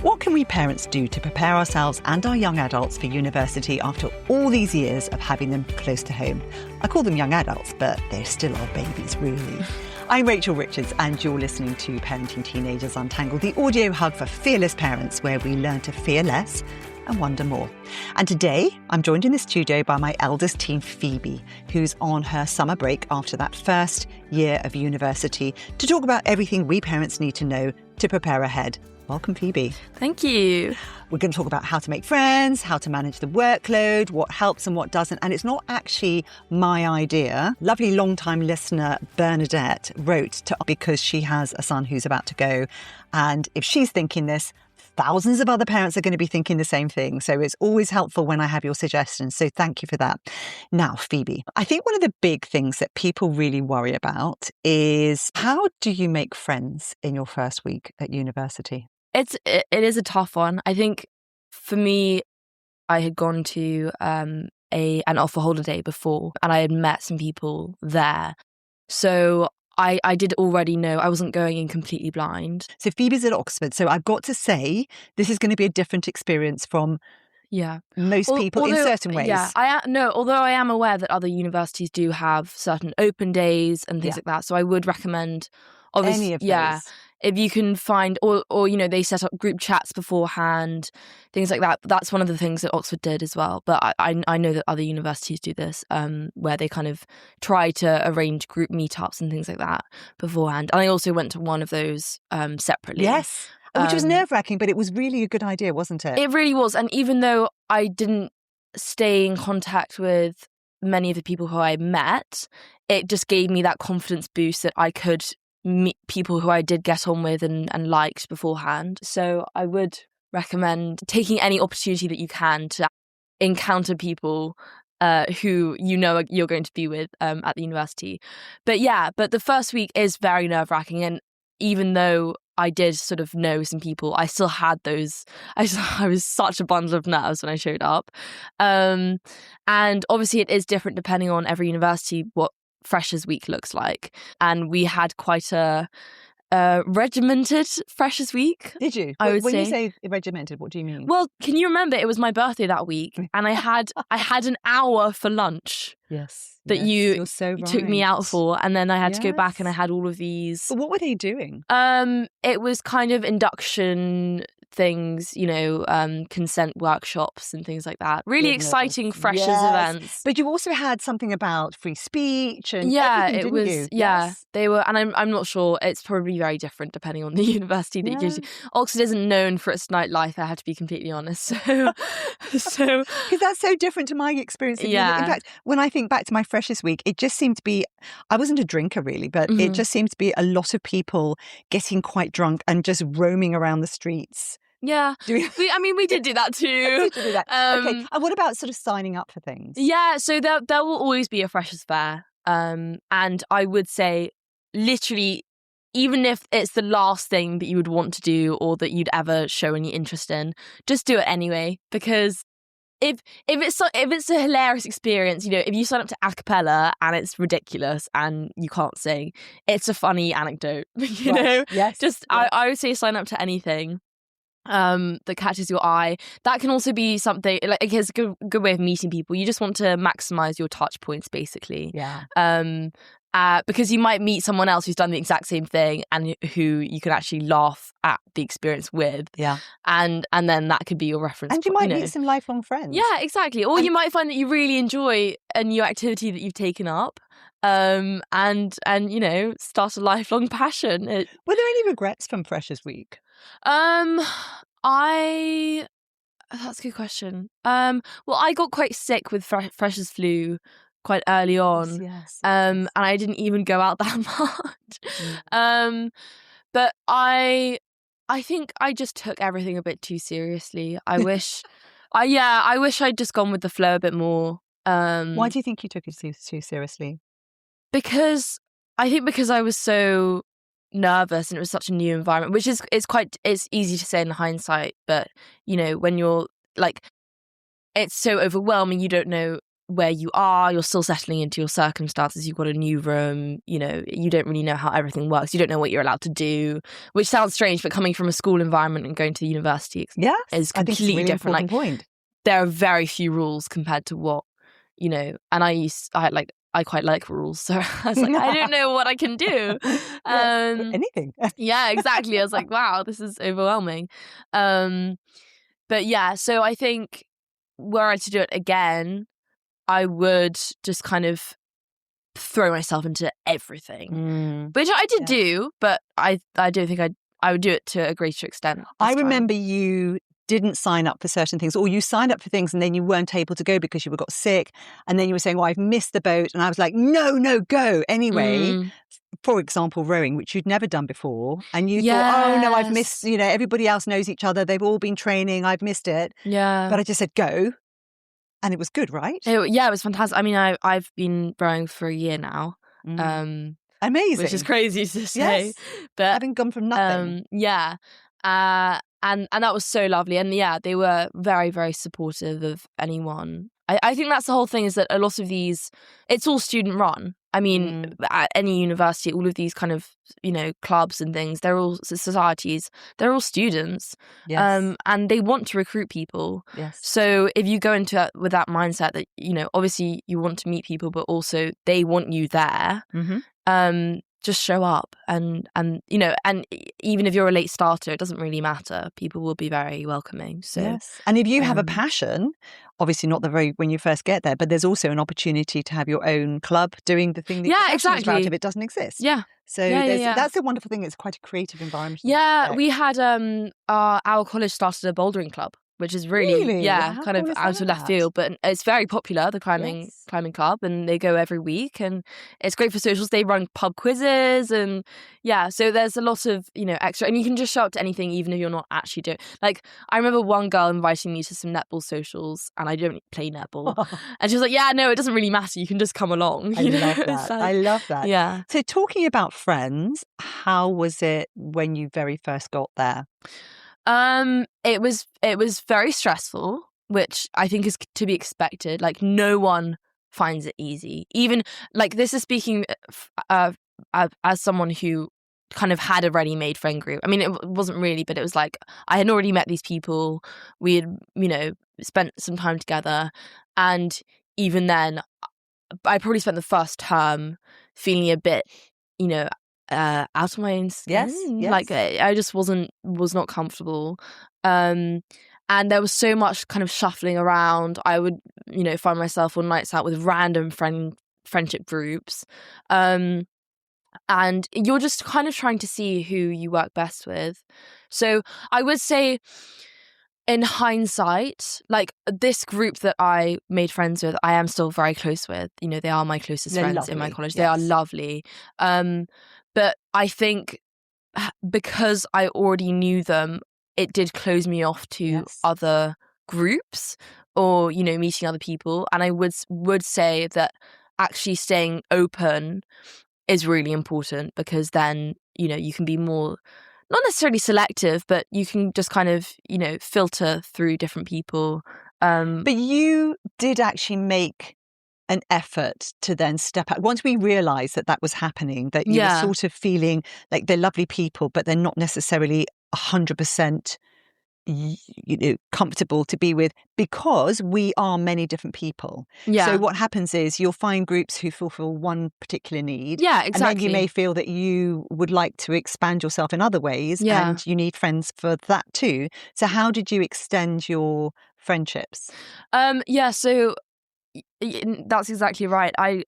What can we parents do to prepare ourselves and our young adults for university after all these years of having them close to home? I call them young adults, but they're still our babies, really. I'm Rachel Richards, and you're listening to Parenting Teenagers Untangled, the audio hub for fearless parents where we learn to fear less and wonder more. And today, I'm joined in the studio by my eldest teen, Phoebe, who's on her summer break after that first year of university to talk about everything we parents need to know to prepare ahead. Welcome, Phoebe. Thank you. We're going to talk about how to make friends, how to manage the workload, what helps and what doesn't. And it's not actually my idea. Lovely long-time listener Bernadette wrote because she has a son who's about to go. And if she's thinking this, thousands of other parents are going to be thinking the same thing. So it's always helpful when I have your suggestions. So thank you for that. Now, Phoebe, I think one of the big things that people really worry about is how do you make friends in your first week at university? It is a tough one. I think for me, I had gone to an offer holiday before and I had met some people there. So I did already know I wasn't going in completely blind. So Phoebe's at Oxford. So I've got to say, this is going to be a different experience from most people in certain ways. Yeah, although I am aware that other universities do have certain open days and things like that. So I would recommend, obviously, any of those. If you can find, or they set up group chats beforehand, things like that. That's one of the things that Oxford did as well. But I know that other universities do this, where they kind of try to arrange group meetups and things like that beforehand. And I also went to one of those separately. Yes, which was nerve-wracking, but it was really a good idea, wasn't it? It really was. And even though I didn't stay in contact with many of the people who I met, it just gave me that confidence boost that I could meet people who I did get on with and liked beforehand. So I would recommend taking any opportunity that you can to encounter people who you're going to be with at the university. But the first week is very nerve-wracking, and even though I did sort of know some people, I still had those. I was such a bundle of nerves when I showed up, and obviously it is different depending on every university what Freshers Week looks like. And we had quite a regimented Freshers Week. Did you? When you say regimented, what do you mean? Well, can you remember it was my birthday that week, and I had an hour for lunch. Yes. That you're so right. you took me out for, and then I had to go back, and I had all of these. But what were they doing? It was kind of induction things, consent workshops and things like that. Really exciting freshers events. But you also had something about free speech and everything, it was. You? Yes. They were, and I'm not sure. It's probably very different depending on the university that you go to. Oxford isn't known for its nightlife. I have to be completely honest. So because that's so different to my experience. In fact, when I think back to my freshers week, it just seemed to be. I wasn't a drinker really, but it just seemed to be a lot of people getting quite drunk and just roaming around the streets. Yeah, we did do that too. Did you do that? Okay, and what about sort of signing up for things? Yeah, so there will always be a freshers fair, and I would say, literally, even if it's the last thing that you would want to do or that you'd ever show any interest in, just do it anyway. Because if it's a hilarious experience, if you sign up to a cappella and it's ridiculous and you can't sing, it's a funny anecdote. Yes. I would say sign up to anything that catches your eye. That can also be something like it's a good way of meeting people. You just want to maximize your touch points, basically. Because you might meet someone else who's done the exact same thing and who you can actually laugh at the experience with. And then that could be your reference. And you might meet some lifelong friends. Yeah, exactly. Or you might find that you really enjoy a new activity that you've taken up. And start a lifelong passion. Were there any regrets from Freshers Week? That's a good question. Well, I got quite sick with freshers flu quite early on. Yes. And I didn't even go out that much. But I think I just took everything a bit too seriously. I wish I'd just gone with the flow a bit more. Why do you think you took it too seriously? Because I was so nervous and it was such a new environment, which is it's easy to say in hindsight, but when you're like, it's so overwhelming, you don't know where you are, you're still settling into your circumstances, you've got a new room, you don't really know how everything works, you don't know what you're allowed to do, which sounds strange, but coming from a school environment and going to the university is completely I think it's a really different. important point. There are very few rules compared to what, and I quite like rules, so I was like, I don't know what I can do. Anything. Yeah, exactly. I was like, wow, this is overwhelming. But yeah, so I think were I to do it again, I would just kind of throw myself into everything, which I did do, but I don't think I would do it to a greater extent. I remember you didn't sign up for certain things, or you signed up for things and then you weren't able to go because you got sick, and then you were saying, well, I've missed the boat, and I was like, no, go anyway. For example, rowing, which you'd never done before, and you thought, oh no, I've missed, everybody else knows each other, they've all been training, I've missed it. But I just said go, and it was good, right? It was fantastic. I mean, I've been rowing for a year now. Amazing. Which is crazy to say. Yes. But having gone from nothing. And that was so lovely. And yeah, they were very, very supportive of anyone. I think that's the whole thing, is that a lot of these, it's all student run. I mean, at any university, all of these kind of, clubs and things, they're all societies, they're all students. Yes. And they want to recruit people. Yes. So if you go into it with that mindset that, obviously you want to meet people, but also they want you there, just show up, and even if you're a late starter, it doesn't really matter. People will be very welcoming. So yes. And if you have a passion, obviously not when you first get there, but there's also an opportunity to have your own club doing the thing that you're passionate about if it doesn't exist. Yeah. So that's a wonderful thing. It's quite a creative environment. Yeah, we had our college started a bouldering club, which is really kind of out of left field, but it's very popular, the climbing club, and they go every week, and it's great for socials. They run pub quizzes, and so there's a lot of extra, and you can just show up to anything even if you're not actually doing. Like, I remember one girl inviting me to some netball socials, and I don't play netball, and she was like, no, it doesn't really matter, you can just come along. I love that. I love that. Yeah. So talking about friends, how was it when you very first got there? It was very stressful, which I think is to be expected. Like, no one finds it easy. Even, like, this is speaking as someone who kind of had a ready-made friend group. I mean, it wasn't really, but it was like I had already met these people. We had, spent some time together, and even then, I probably spent the first term feeling a bit, out of my own skin. Yes. Like, I just was not comfortable. And there was so much kind of shuffling around. I would, find myself on nights out with random friendship groups. And you're just kind of trying to see who you work best with. So I would say, in hindsight, like, this group that I made friends with, I am still very close with. They are my closest friends lovely. In my college. Yes. They are lovely. But I think because I already knew them, it did close me off to other groups or, meeting other people. And I would say that actually staying open is really important, because then, you can be more, not necessarily selective, but you can just kind of, filter through different people. But you did actually make an effort to then step out. Once we realised that was happening, that you were sort of feeling like they're lovely people, but they're not necessarily 100% comfortable to be with, because we are many different people. So what happens is you'll find groups who fulfill one particular need. Yeah, exactly. And then you may feel that you would like to expand yourself in other ways, and you need friends for that too. So how did you extend your friendships? So that's exactly right. I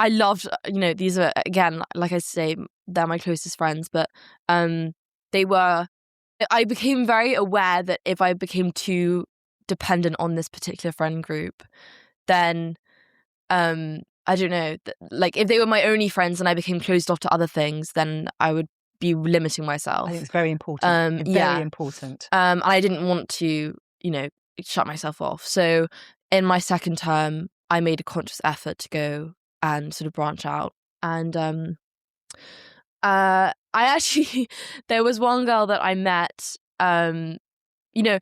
loved, these are, again, like I say, they're my closest friends, but I became very aware that if I became too dependent on this particular friend group, then I don't know, like, if they were my only friends and I became closed off to other things, then I would be limiting myself. I think it's very important. Very important. And I didn't want to, shut myself off. So in my second term, I made a conscious effort to go and sort of branch out. And I actually, there was one girl that I met I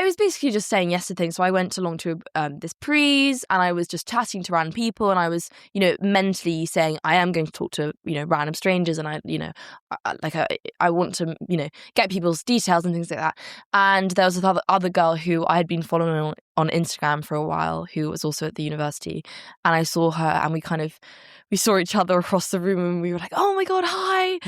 was basically just saying yes to things. So I went along to this prees, and I was just chatting to random people, and I was, mentally saying I am going to talk to, random strangers, and I want to, get people's details and things like that. And there was this other girl who I had been following on Instagram for a while, who was also at the university, and I saw her, and we saw each other across the room, and we were like, oh my God, hi,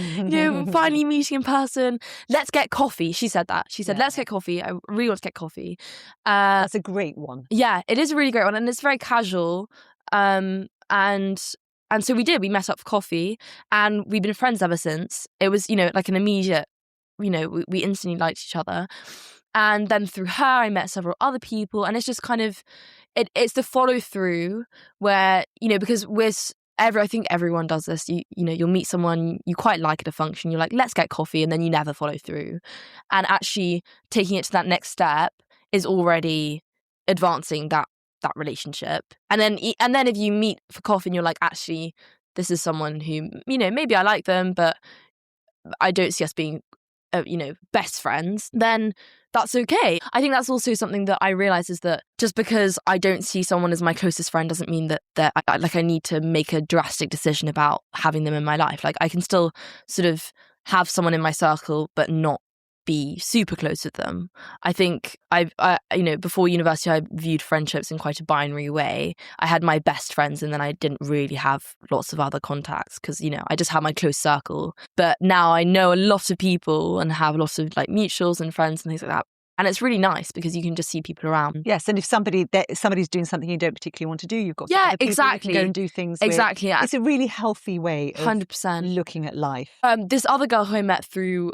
finally meeting in person. Let's get coffee. She said that. She said, let's get coffee. I really want to get coffee. That's a great one. Yeah, it is a really great one. And it's very casual. And so we did. We met up for coffee, and we've been friends ever since. It was, like an immediate, we instantly liked each other. And then through her, I met several other people. And it's just kind of, it's the follow through where, because I think everyone does this. You'll meet someone you quite like at a function. You're like, let's get coffee, and then you never follow through. And actually taking it to that next step is already advancing that relationship. And then if you meet for coffee and you're like, actually, this is someone who, maybe I like them, but I don't see us being, best friends, then that's okay. I think that's also something that I realize is that just because I don't see someone as my closest friend doesn't mean that I need to make a drastic decision about having them in my life. Like, I can still sort of have someone in my circle, but not be super close with them. I think before university, I viewed friendships in quite a binary way. I had my best friends, and then I didn't really have lots of other contacts because, I just had my close circle. But now I know a lot of people and have lots of like mutuals and friends and things like that. And it's really nice because you can just see people around. Yes, and if somebody's doing something you don't particularly want to do, you've got other people exactly. you can go and do things exactly. with. It's a really healthy way of 100% looking at life. This other girl who I met through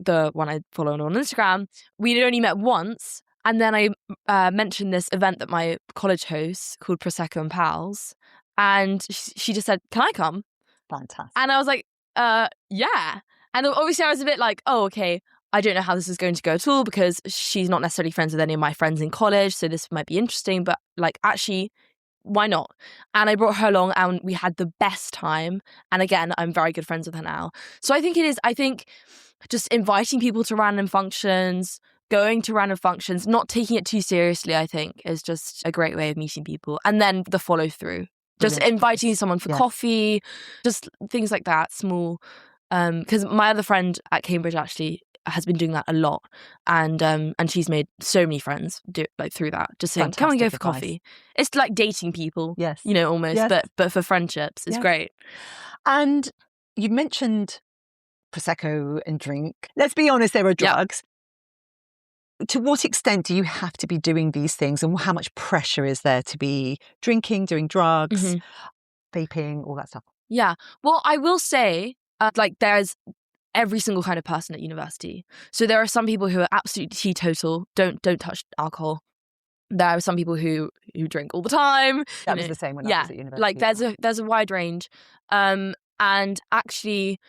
the one I followed on Instagram, we'd only met once, and then I mentioned this event that my college hosts called Prosecco and Pals, and she just said, "Can I come?" Fantastic. And I was like, yeah. And obviously I was a bit like, oh, okay, I don't know how this is going to go at all because she's not necessarily friends with any of my friends in college, so this might be interesting, but like, actually, why not? And I brought her along, and we had the best time. And again, I'm very good friends with her now. So I think just inviting people to random functions, going to random functions, not taking it too seriously, I think, is just a great way of meeting people. And then the follow through, just inviting someone for coffee, just things like that, small. Because my other friend at Cambridge actually has been doing that a lot, and she's made so many friends through that. Just saying, "Can we go for coffee?" It's like dating people, yes, almost, yes. but for friendships, it's great. And you mentioned Prosecco and drink. Let's be honest, there are drugs. To what extent do you have to be doing these things, and how much pressure is there to be drinking, doing drugs, vaping, all that stuff? Yeah. Well, I will say, there's every single kind of person at university. So there are some people who are absolutely teetotal, don't touch alcohol. There are some people who drink all the time. That was the same when I was at university. Like there's a wide range. And actually,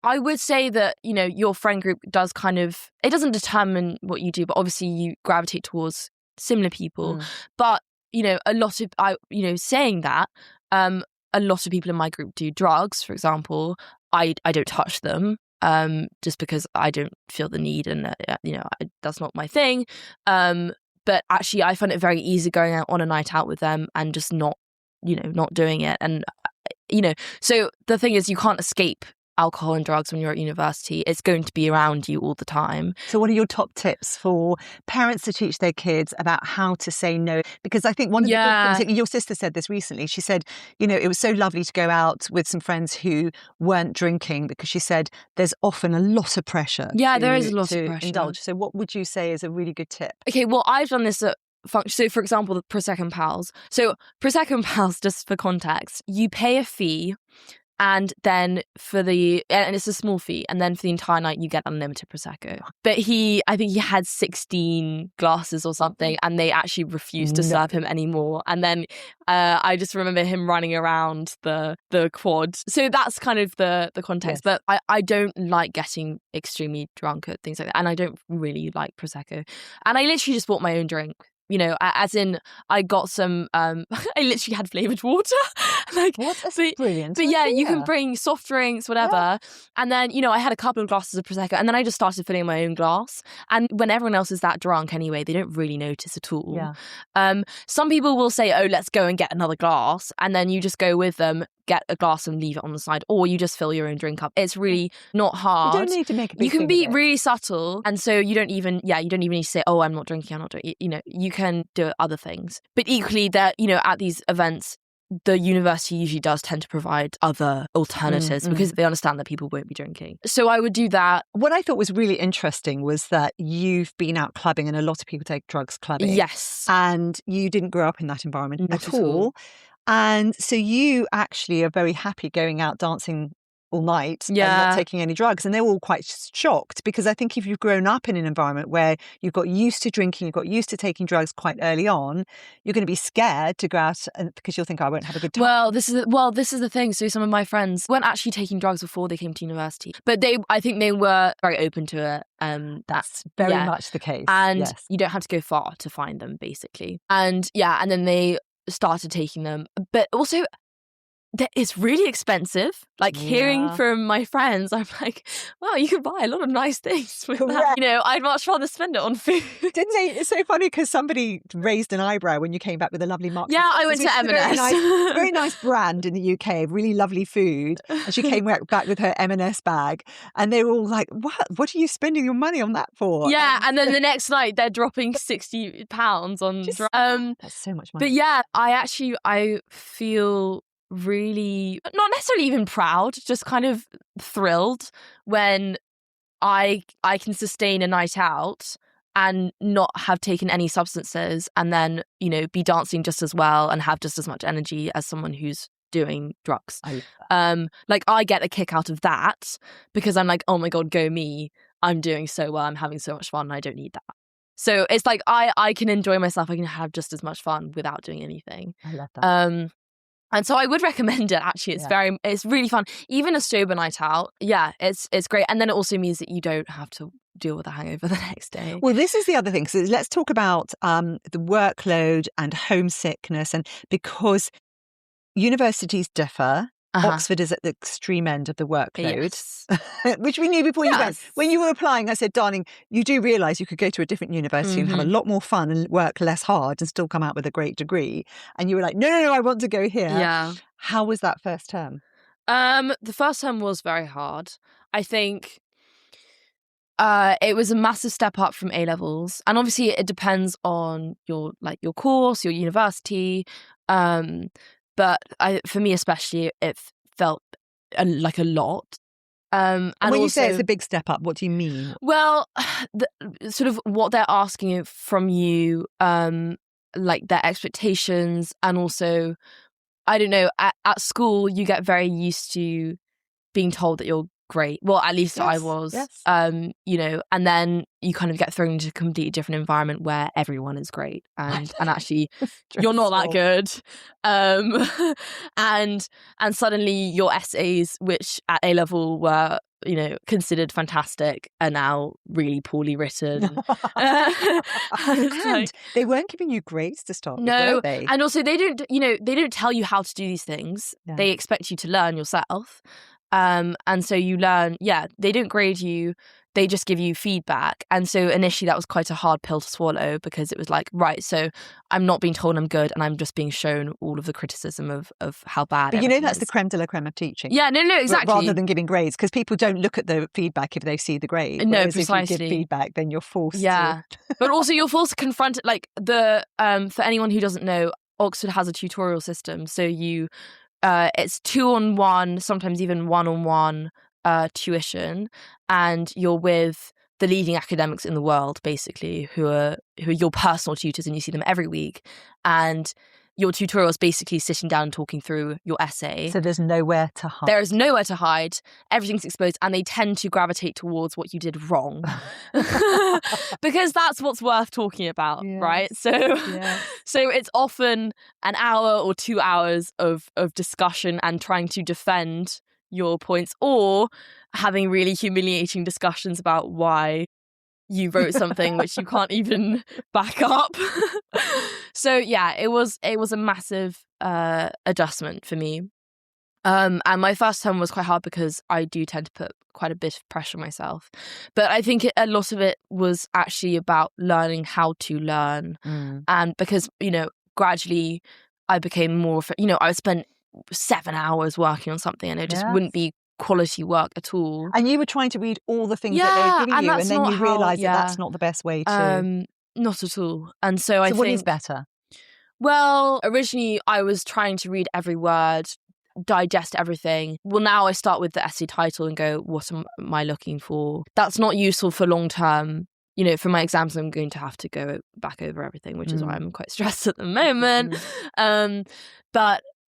I would say that, your friend group does it doesn't determine what you do, but obviously you gravitate towards similar people. But, a lot of, saying that, a lot of people in my group do drugs, for example. I don't touch them just because I don't feel the need, and, that's not my thing. But actually, I find it very easy going out on a night out with them and just not doing it. And, so the thing is, you can't escape alcohol and drugs when you're at university. It's going to be around you all the time. So what are your top tips for parents to teach their kids about how to say no? Because I think one of the good things, your sister said this recently, she said, it was so lovely to go out with some friends who weren't drinking, because she said there's often a lot of pressure. There is a lot of pressure. Indulge. So what would you say is a really good tip? Okay, well, I've done this at so, for example, the Prosecco and Pals. So Prosecco and Pals, just for context, you pay a fee, and then and it's a small fee, and then for the entire night you get unlimited Prosecco. But I think he had 16 glasses or something, and they actually refused to serve him anymore. And then I just remember him running around the quad. So that's kind of the context. Yes. But I don't like getting extremely drunk at things like that, and I don't really like Prosecco. And I literally just bought my own drink. as in I got some, I literally had flavoured water. What? That's brilliant. But yeah, you can bring soft drinks, whatever. Yeah. And then, I had a couple of glasses of Prosecco, and then I just started filling my own glass. And when everyone else is that drunk anyway, they don't really notice at all. Yeah. Some people will say, oh, let's go and get another glass. And then you just go with them, get a glass and leave it on the side, or you just fill your own drink up. It's really not hard. You don't need to make a big You can thing be of it. really subtle, and so you don't even need to say, oh, I'm not drinking, you can do other things. But equally, that at these events, the university usually does tend to provide other alternatives because they understand that people won't be drinking. So I would do that. What I thought was really interesting was that you've been out clubbing, and a lot of people take drugs clubbing. Yes. And you didn't grow up in that environment Not at all. And so you actually are very happy going out dancing all night and not taking any drugs. And they were all quite shocked, because I think if you've grown up in an environment where you've got used to drinking, you've got used to taking drugs quite early on, you're going to be scared to go out because you'll think, I won't have a good time. Well, this is the thing. So some of my friends weren't actually taking drugs before they came to university, but I think they were very open to it. That's very much the case. And you don't have to go far to find them, basically. And and then they started taking them. But also, it's really expensive. Like, hearing from my friends, I'm like, wow, you can buy a lot of nice things with that. I'd much rather spend it on food. Didn't they? It's so funny because somebody raised an eyebrow when you came back with a lovely Marks. Yeah, I went to M&S. Very nice brand in the UK, really lovely food. And she came back with her M&S bag, and they were all like, what are you spending your money on that for? Yeah, and then the next night they're dropping £60 on drugs. That's so much money. But yeah, I feel really not necessarily even proud, just kind of thrilled when I can sustain a night out and not have taken any substances, and then be dancing just as well and have just as much energy as someone who's doing drugs. I get a kick out of that, because I'm like, oh my god, go me, I'm doing so well, I'm having so much fun, and I don't need that. So it's like I can enjoy myself, I can have just as much fun without doing anything. I love that. And so I would recommend it, actually. It's really fun. Even a sober night out, it's great. And then it also means that you don't have to deal with a hangover the next day. Well, this is the other thing. So let's talk about the workload and homesickness. And because universities differ, Oxford is at the extreme end of the workload, which we knew before you went. When you were applying, I said, darling, you do realise you could go to a different university and have a lot more fun and work less hard and still come out with a great degree. And you were like, no, I want to go here. Yeah. How was that first term? The first term was very hard. I think it was a massive step up from A-levels. And obviously it depends on your course, your university. But for me especially, it felt like a lot. And when you say it's a big step up, what do you mean? Well, sort of what they're asking from you, like their expectations, and also, I don't know, at school you get very used to being told that you're great. Well, at least I was. Yes. And then you kind of get thrown into a completely different environment where everyone is great, and actually you're not that good. And suddenly your essays, which at A-level were considered fantastic, are now really poorly written. And they weren't giving you grades to start with, were they? And also they don't tell you how to do these things. Yeah. They expect you to learn yourself. And so you learn, they don't grade you, they just give you feedback. And so initially that was quite a hard pill to swallow, because it was like, right, so I'm not being told I'm good, and I'm just being shown all of the criticism of how bad. But that's the creme de la creme of teaching. Yeah, no, exactly. Rather than giving grades, because people don't look at the feedback if they see the grade. No, Whereas precisely. If you give feedback, then you're forced to. But also you're forced to confront it. Like for anyone who doesn't know, Oxford has a tutorial system. So it's 2-on-1, sometimes even 1-on-1 tuition, and you're with the leading academics in the world, basically, who are your personal tutors, and you see them every week. And your tutorial is basically sitting down and talking through your essay. So there's nowhere to hide. There is nowhere to hide. Everything's exposed, and they tend to gravitate towards what you did wrong. Because that's what's worth talking about, right? So it's often an hour or 2 hours of discussion and trying to defend your points, or having really humiliating discussions about why you wrote something which you can't even back up. So yeah, it was a massive adjustment for me. And my first term was quite hard because I do tend to put quite a bit of pressure on myself. But I think a lot of it was actually about learning how to learn. And because, gradually I became more, I would spend 7 hours working on something and it just wouldn't be quality work at all. And you were trying to read all the things that they were giving you, and then you realised that that's not the best way to... Not at all. And so I think... what is better? Well, originally I was trying to read every word, digest everything. Well, now I start with the essay title and go, what am I looking for? That's not useful for long term. For my exams, I'm going to have to go back over everything, which is why I'm quite stressed at the moment.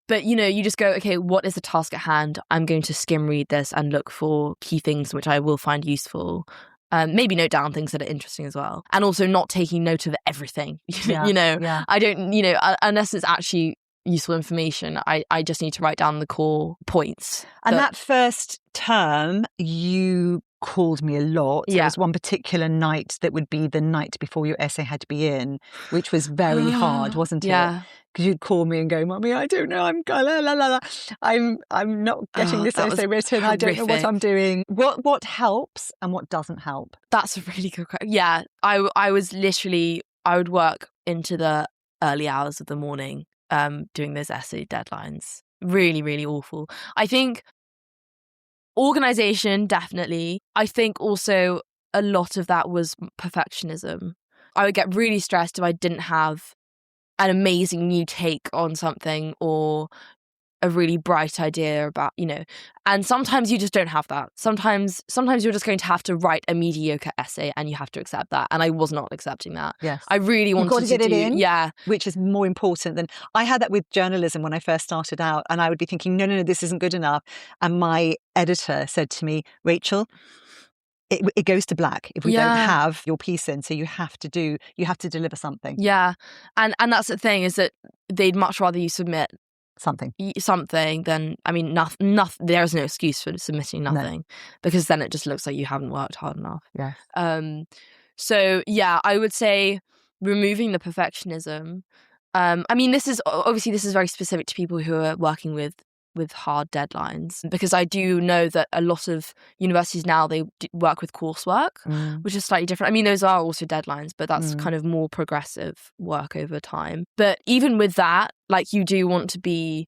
But you just go, okay, what is the task at hand? I'm going to skim read this and look for key things which I will find useful. Maybe note down things that are interesting as well. And also not taking note of everything. I don't, unless it's actually useful information, I just need to write down the core points. And that first term, you called me a lot. There was one particular night that would be the night before your essay had to be in, which was very hard, wasn't it? Because you'd call me and go, "Mummy, I don't know. I'm not getting this essay written. I don't know what I'm doing." What helps and what doesn't help? That's a really good question. Yeah, I would work into the early hours of the morning doing those essay deadlines. Really, really awful. I think organization, definitely. I think also a lot of that was perfectionism. I would get really stressed if I didn't have an amazing new take on something or a really bright idea about, and sometimes you just don't have that. Sometimes you're just going to have to write a mediocre essay and you have to accept that. And I was not accepting that. Yes. I really wanted to get it in. Yeah. Which is more important than... I had that with journalism when I first started out, and I would be thinking, no, this isn't good enough. And my editor said to me, Rachel, it goes to black if we don't have your piece in. So you have to deliver something. Yeah. And that's the thing, is that they'd much rather you submit something then, nothing. There's no excuse for submitting nothing, because then it just looks like you haven't worked hard enough. So yeah, I would say removing the perfectionism. This is very specific to people who are working with hard deadlines, because I do know that a lot of universities now, they work with coursework, which is slightly different. Those are also deadlines, but that's kind of more progressive work over time. But even with that, you do want to be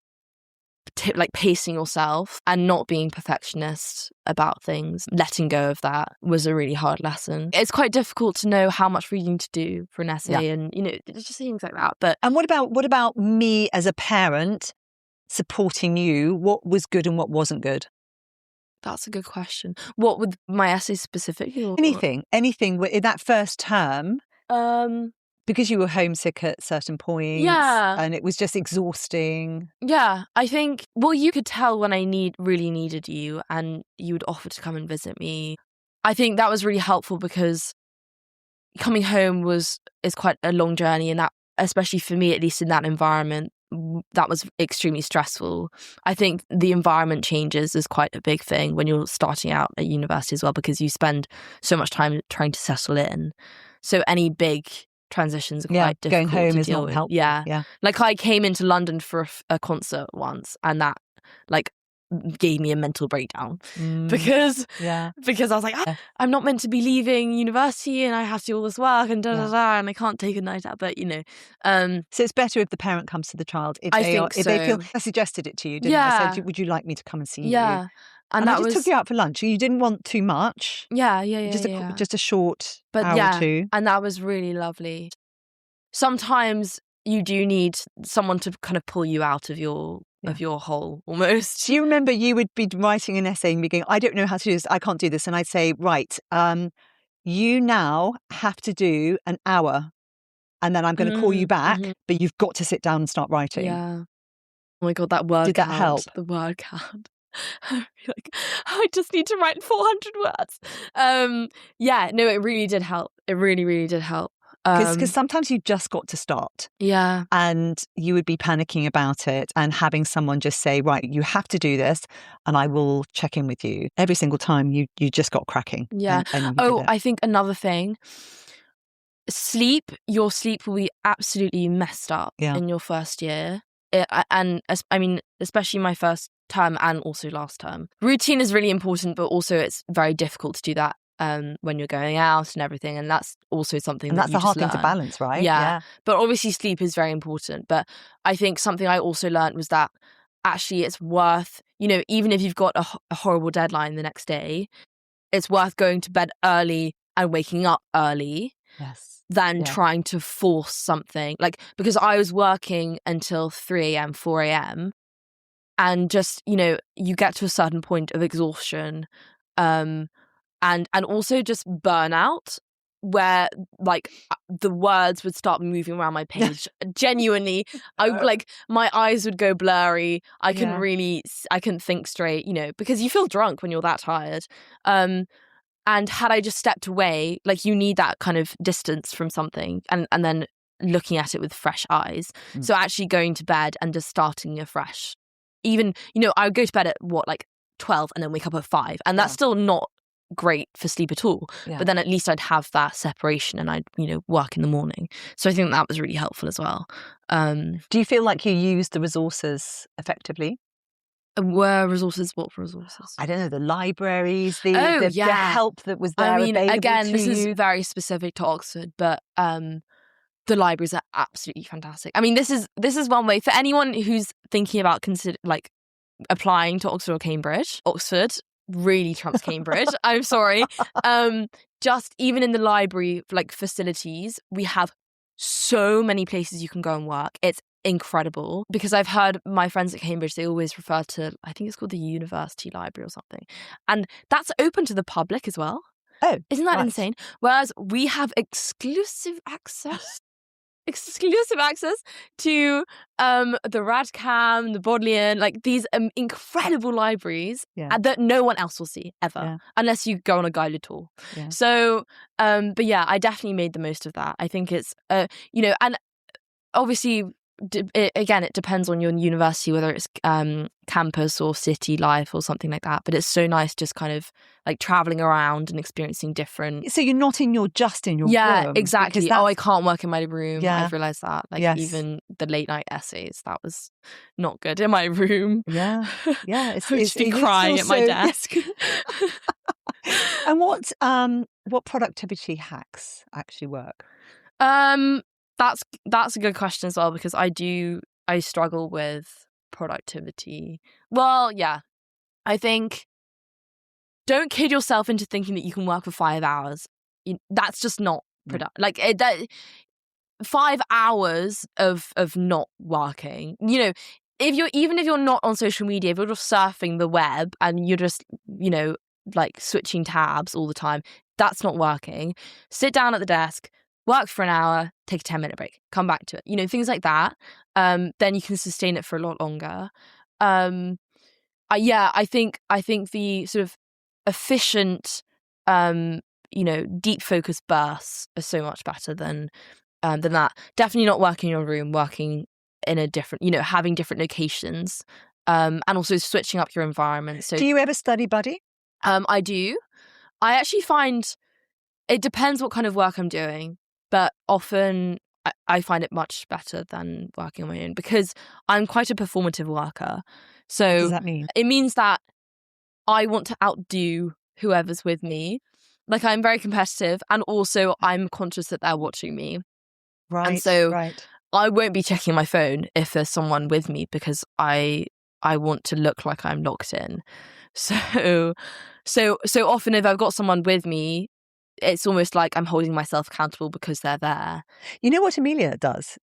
pacing yourself and not being perfectionist about things. Letting go of that was a really hard lesson. It's quite difficult to know how much reading to do for an essay, and just things like that. But what about me as a parent supporting you? What was good and what wasn't good? That's a good question. What with my essay specifically? Or... Anything in that first term, because you were homesick at certain points, and it was just exhausting. Yeah, I think, you could tell when I really needed you, and you would offer to come and visit me. I think that was really helpful, because coming home is quite a long journey, and that, especially for me, at least in that environment, that was extremely stressful. I think the environment changes is quite a big thing when you're starting out at university as well, because you spend so much time trying to settle in. So any big transitions are quite difficult. Going home to is deal not with. helpful. Yeah. I came into London for a concert once, and that gave me a mental breakdown because I was like, I'm not meant to be leaving university, and I have to do all this work and and I can't take a night out. But so it's better if the parent comes to the child if they feel. I suggested it to you, didn't I? I said, would you like me to come and see you? And I just took you out for lunch. You didn't want too much. Just a short hour or two. And that was really lovely. Sometimes you do need someone to kind of pull you out of your hole, almost. Do you remember you would be writing an essay and be going, I don't know how to do this, I can't do this. And I'd say, right, you now have to do an hour, and then I'm going to call you back, but you've got to sit down and start writing. Yeah. Oh my God, that word Did count. That help? The word count. I just need to write 400 words. It really did help. It really, really did help. Because sometimes you just got to start. Yeah. And you would be panicking about it, and having someone just say, right, you have to do this and I will check in with you. Every single time you just got cracking. Yeah. And you did it. I think another thing, your sleep will be absolutely messed up in your first year. Especially my first term and also last term. Routine is really important, but also it's very difficult to do that when you're going out and everything, and that's also something and that that's you the hard just thing to learn. balance, right? Yeah. But obviously sleep is very important. But I think something I also learned was that actually it's worth, even if you've got a horrible deadline the next day, it's worth going to bed early and waking up early than trying to force something. Like, because I was working until 3 a.m., 4 a.m. and just, you get to a certain point of exhaustion and also just burnout, where like the words would start moving around my page. Genuinely, my eyes would go blurry. I couldn't think straight, because you feel drunk when you're that tired. And had I just stepped away, like, you need that kind of distance from something and then looking at it with fresh eyes. So actually going to bed and just starting afresh. Even, I would go to bed at 12 and then wake up at 5. And that's still not great for sleep at all. But then at least I'd have that separation and I'd, work in the morning. So I think that was really helpful as well. Do you feel like you used the resources effectively? What resources? I don't know, the libraries, the help that was there available again, to this you. is very specific to Oxford, but the libraries are absolutely fantastic. I mean, this is one way for anyone who's thinking about applying to Oxford or Cambridge. Oxford really trumps Cambridge. I'm sorry. Just even in the library facilities, we have so many places you can go and work. It's incredible, because I've heard my friends at Cambridge, they always refer to, I think it's called the University Library or something, and that's open to the public as well. Oh, isn't that insane? Whereas we have exclusive access to the Radcam, the Bodleian, these incredible libraries that no one else will see ever, unless you go on a guided tour. So but yeah, I definitely made the most of that. I think it's and obviously it depends on your university, whether it's campus or city life or something like that, but it's so nice just kind of traveling around and experiencing different. So you're not in your room. Exactly. I can't work in my room. I've realized that even the late night essays, that was not good in my room. It's just be crying at my desk. And what productivity hacks actually work? That's a good question as well, because I struggle with productivity. Well, yeah. I think don't kid yourself into thinking that you can work for 5 hours. That's just not productive. 5 hours of not working. Even if you're not on social media, if you're just surfing the web and you're just, switching tabs all the time, that's not working. Sit down at the desk, work for an hour, take a 10-minute break, come back to it. Things like that. Then you can sustain it for a lot longer. I think the sort of efficient, deep focus bursts are so much better than that. Definitely not working in your room, working in a different, having different locations, and also switching up your environment. So, do you ever study buddy? I do. I actually find it depends what kind of work I'm doing. But often I find it much better than working on my own, because I'm quite a performative worker. So what does that mean? It means that I want to outdo whoever's with me. I'm very competitive, and also I'm conscious that they're watching me. Right. And so I won't be checking my phone if there's someone with me, because I want to look like I'm locked in. So often if I've got someone with me, it's almost like I'm holding myself accountable because they're there. You know what Amelia does?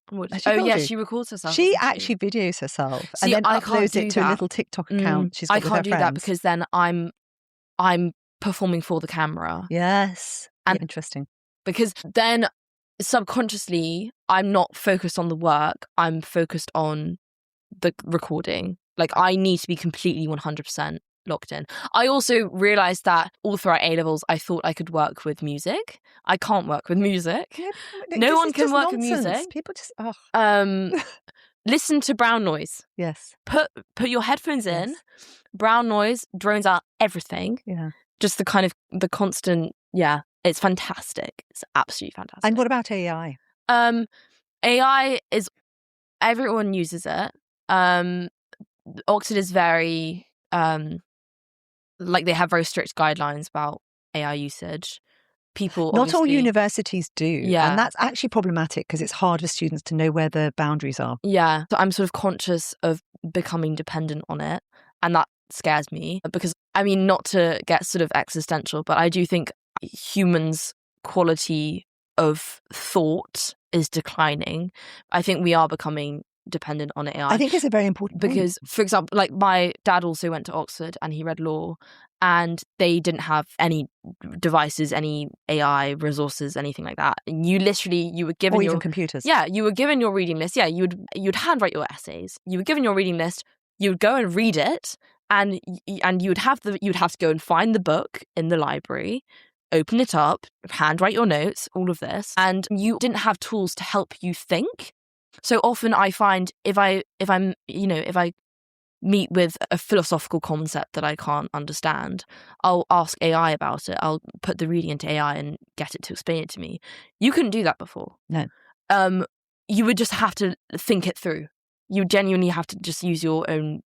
She records herself. She actually videos herself and then uploads it to a little TikTok account she's got with her friends. I can't do that, because then I'm performing for the camera. Yes. And interesting. Because then subconsciously I'm not focused on the work, I'm focused on the recording. I need to be completely 100% locked in. I also realised that all throughout A-levels, I thought I could work with music. I can't work with music. No one can work with music. People just, Listen to brown noise. Yes. Put your headphones in. Brown noise drones out everything. Yeah. Just the constant, it's fantastic. It's absolutely fantastic. And what about AI? AI is, everyone uses it. Oxford is very, they have very strict guidelines about AI usage. People Not all universities do. Yeah. And that's actually problematic because it's hard for students to know where the boundaries are. Yeah. So I'm sort of conscious of becoming dependent on it. And that scares me because, I mean, not to get sort of existential, but I do think humans' quality of thought is declining. I think we are becoming dependent on AI. I think it's a very important because, for example, like my dad also went to Oxford and he read law, and they didn't have any devices, any AI resources, anything like that. And you were given or even computers. Yeah, you were given your reading list. Yeah, you'd handwrite your essays. You were given your reading list. You would go and read it, and you'd have to go and find the book in the library, open it up, handwrite your notes, all of this, and you didn't have tools to help you think. So often I find if I meet with a philosophical concept that I can't understand, I'll ask AI about it. I'll put the reading into AI and get it to explain it to me. You couldn't do that before. No. You would just have to think it through. You genuinely have to just use your own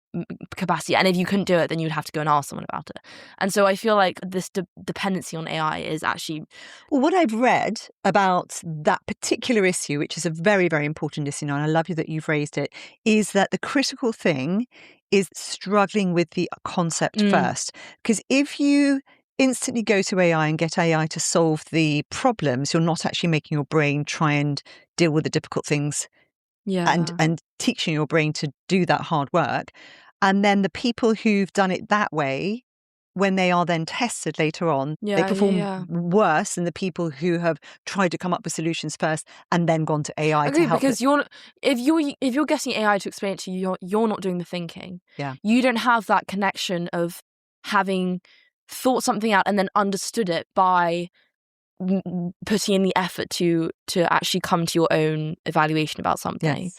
capacity. And if you couldn't do it, then you'd have to go and ask someone about it. And so I feel like this dependency on AI is actually... Well, what I've read about that particular issue, which is a very, very important issue, and I love you that you've raised it, is that the critical thing is struggling with the concept first. Because if you instantly go to AI and get AI to solve the problems, you're not actually making your brain try and deal with the difficult things. Yeah. And teaching your brain to do that hard work. And then the people who've done it that way, when they are then tested later on, they perform worse than the people who have tried to come up with solutions first and then gone to AI to help. Because if you're getting AI to explain it to you, you're not doing the thinking. Yeah. You don't have that connection of having thought something out and then understood it by putting in the effort to actually come to your own evaluation about something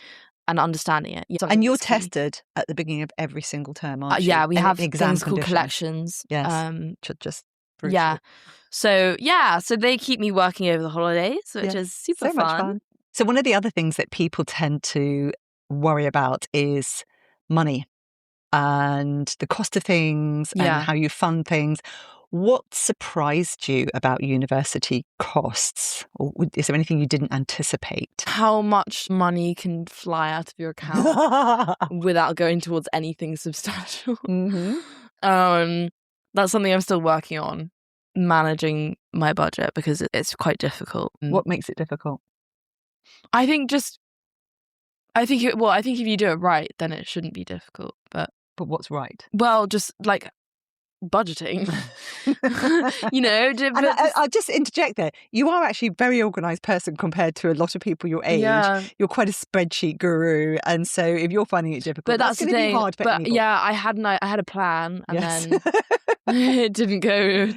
and understanding it. And you're tested at the beginning of every single term, aren't you? Yeah, we have things called collections. Yes, just brutal. Yeah. So they keep me working over the holidays, which is super much fun. So one of the other things that people tend to worry about is money and the cost of things and how you fund things. What surprised you about university costs? Or is there anything you didn't anticipate? How much money can fly out of your account without going towards anything substantial. That's something I'm still working on, managing my budget, because it's quite difficult. What makes it difficult? I think if you do it right, then it shouldn't be difficult. But what's right? Well, just like budgeting, And I'll just interject there. You are actually a very organised person compared to a lot of people your age. Yeah. You're quite a spreadsheet guru, and so if you're finding it difficult, but that's going to be hard for anyone. Yeah, I had a plan, and then it didn't go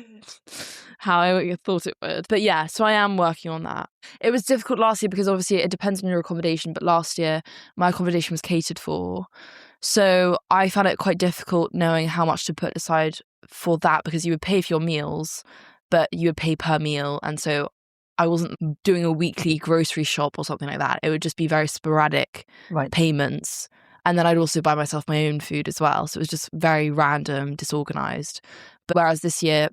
how I thought it would. But yeah, so I am working on that. It was difficult last year because obviously it depends on your accommodation, but last year my accommodation was catered for. So I found it quite difficult knowing how much to put aside for that, because you would pay for your meals, but you would pay per meal. And so I wasn't doing a weekly grocery shop or something like that. It would just be very sporadic payments. And then I'd also buy myself my own food as well. So it was just very random, disorganized. But whereas this year,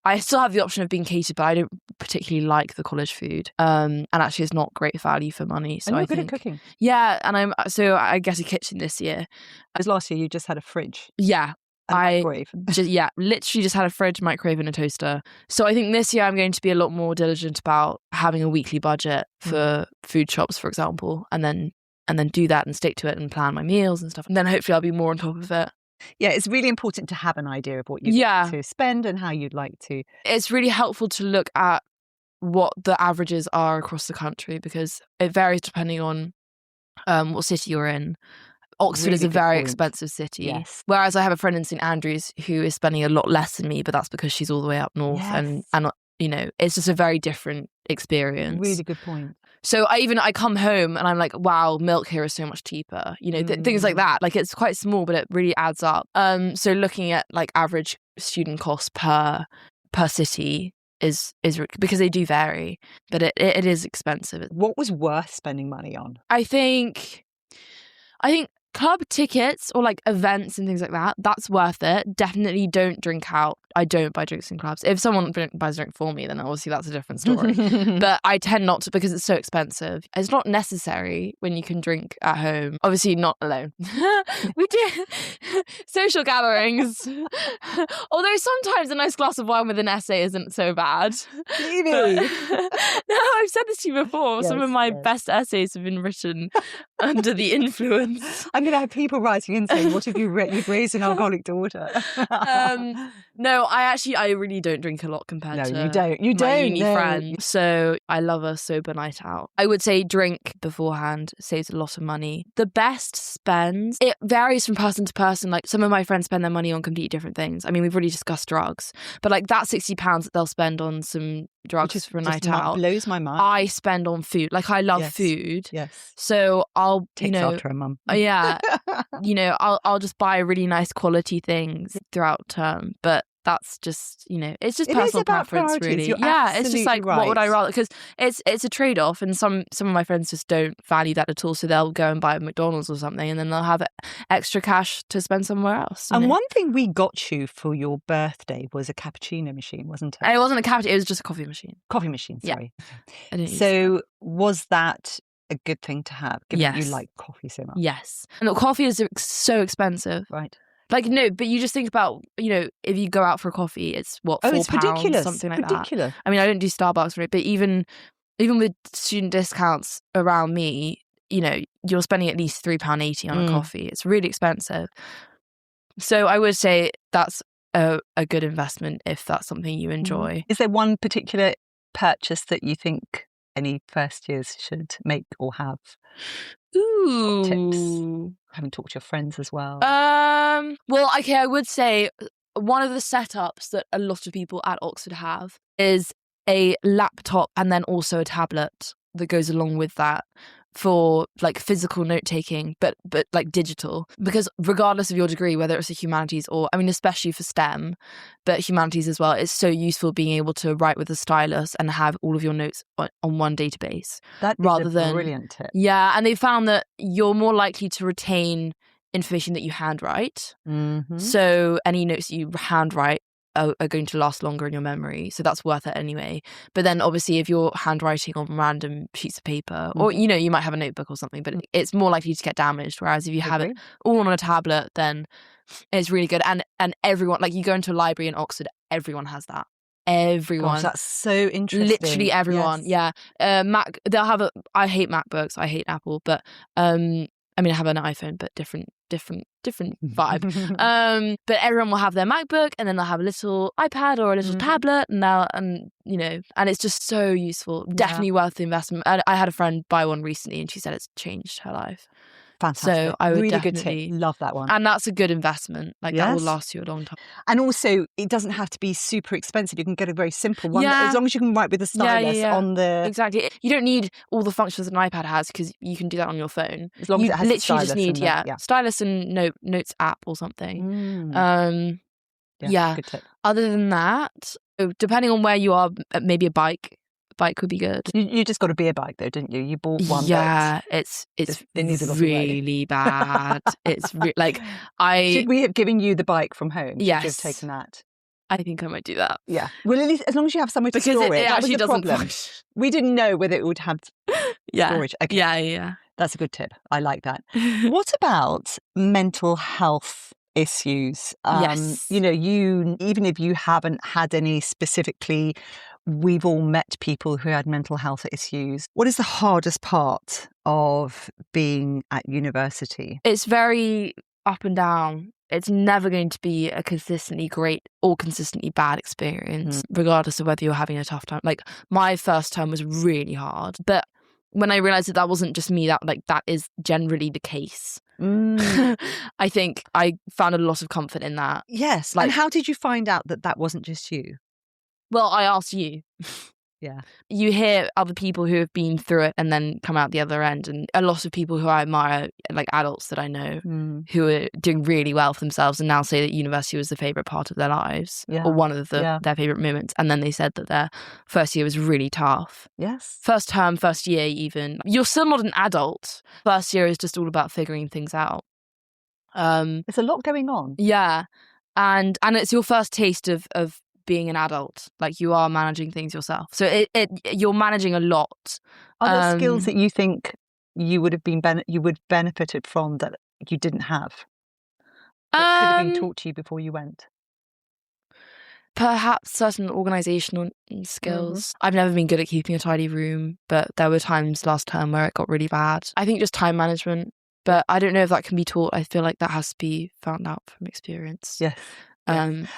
I still have the option of being catered, but I don't particularly like the college food. And actually, it's not great value for money. So and you're good at cooking. Yeah, and I get a kitchen this year. Because last year you just had a fridge. Yeah. Microwave. Literally just had a fridge, microwave and a toaster. So I think this year I'm going to be a lot more diligent about having a weekly budget for food shops, for example, and then do that and stick to it and plan my meals and stuff. And then hopefully I'll be more on top of it. Yeah, it's really important to have an idea of what you'd like to spend and how you'd like to. It's really helpful to look at what the averages are across the country, because it varies depending on what city you're in. Oxford Really is a good very point. expensive city. Yes. Whereas I have a friend in St Andrews who is spending a lot less than me, but that's because she's all the way up north. Yes. And you know, it's just a very different experience. Really good point. So I come home and I'm like, wow, milk here is so much cheaper. You know, things like that. Like, it's quite small, but it really adds up. So looking at like average student costs per city is because they do vary, but it is expensive. What was worth spending money on? I think club tickets or like events and things like that, that's worth it. Definitely don't drink out. I don't buy drinks in clubs. If someone buys a drink for me, then obviously that's a different story. But I tend not to, because it's so expensive. It's not necessary when you can drink at home. Obviously not alone. We do social gatherings. Although sometimes a nice glass of wine with an essay isn't so bad. Phoebe! No, I've said this to you before. Yes, some of my best essays have been written under the influence. I'm going to have people writing in saying, what have you You've raised an alcoholic daughter. No, I really don't drink a lot compared to you don't. You my don't, uni no. friends. So I love a sober night out. I would say drink beforehand saves a lot of money. The best spends, it varies from person to person. Like, some of my friends spend their money on completely different things. I mean, we've already discussed drugs, but like that £60 that they'll spend on some drugs for a night out blows my mind. I spend on food. Like, I love food. Yes. So I'll, Takes after a mum. yeah, I'll just buy really nice quality things throughout term. But that's just, it's just personal preference, really. You're It's just like, right. what would I rather? Because it's a trade-off, and some of my friends just don't value that at all. So they'll go and buy a McDonald's or something, and then they'll have extra cash to spend somewhere else. And one thing we got you for your birthday was a cappuccino machine, wasn't it? It wasn't a cappuccino; it was just a coffee machine. Coffee machine, sorry. Yeah. So was that a good thing to have, given that you like coffee so much? Yes. And look, coffee is so expensive. Right. Like, no, but you just think about, if you go out for a coffee, it's what, £4, it's ridiculous. Something like ridiculous. that. I mean, I don't do Starbucks for it, but even with student discounts around me, you're spending at least £3.80 on a coffee. It's really expensive. So I would say that's a good investment if that's something you enjoy. Is there one particular purchase that you think any first years should make or have? Ooh. Tips. Having talked to your friends as well. Well, okay, I would say one of the setups that a lot of people at Oxford have is a laptop and then also a tablet that goes along with that for like physical note taking, but like digital, because regardless of your degree, whether it's a humanities or, I mean, especially for STEM, but humanities as well, it's so useful being able to write with a stylus and have all of your notes on one database. That is a brilliant tip. Yeah, and they found that you're more likely to retain information that you handwrite. Mm-hmm. So any notes that you handwrite are going to last longer in your memory, so that's worth it anyway. But then obviously if you're handwriting on random sheets of paper, or you might have a notebook or something, but it's more likely to get damaged, whereas if you have it all on a tablet, then it's really good. And everyone, like, you go into a library in Oxford, everyone has that. Everyone. Gosh, that's so interesting. Literally everyone. Yes. Yeah. They'll have I hate MacBooks, I hate Apple, but I mean, I have an iPhone, but different vibe. But everyone will have their MacBook, and then they'll have a little iPad or a little tablet, and it's just so useful. Definitely worth the investment. I had a friend buy one recently, and she said it's changed her life. Fantastic. So I would really definitely good tip. Love that one. And that's a good investment. Like, that will last you a long time. And also, it doesn't have to be super expensive. You can get a very simple one, as long as you can write with a stylus on the... Exactly. You don't need all the functions that an iPad has, because you can do that on your phone. As long as it has a stylus. You literally just need, stylus and notes app or something. Good tip. Other than that, depending on where you are, maybe a bike. Bike would be good. You just got a beer bike though, didn't you? You bought one. Yeah, it's really bad. It's like should we have given you the bike from home? Yes, should you have taken that? I think I might do that. Yeah. Well, at least as long as you have somewhere to store it. It actually doesn't. Problem. We didn't know whether it would have storage. Okay. Yeah. That's a good tip. I like that. What about mental health issues? Yes. Even if you haven't had any specifically, we've all met people who had mental health issues. What is the hardest part of being at university? It's very up and down. It's never going to be a consistently great or consistently bad experience, regardless of whether you're having a tough time. Like, my first term was really hard, but when I realised that wasn't just me, that is generally the case. I think I found a lot of comfort in that. Yes. And how did you find out that that wasn't just you? Well, I asked you. Yeah. You hear other people who have been through it and then come out the other end, and a lot of people who I admire, like adults that I know who are doing really well for themselves and now say that university was the favourite part of their lives or one of their favourite moments, and then they said that their first year was really tough. Yes. First term, first year even. You're still not an adult. First year is just all about figuring things out. There's a lot going on. Yeah. And it's your first taste of being an adult. Like, you are managing things yourself, so you're managing a lot. Are there skills that you think you would have benefited from that you didn't have, that could have been taught to you before you went? Perhaps certain organisational skills. I've never been good at keeping a tidy room, but there were times last term where it got really bad. I think just time management, but I don't know if that can be taught. I feel like that has to be found out from experience. Yes. And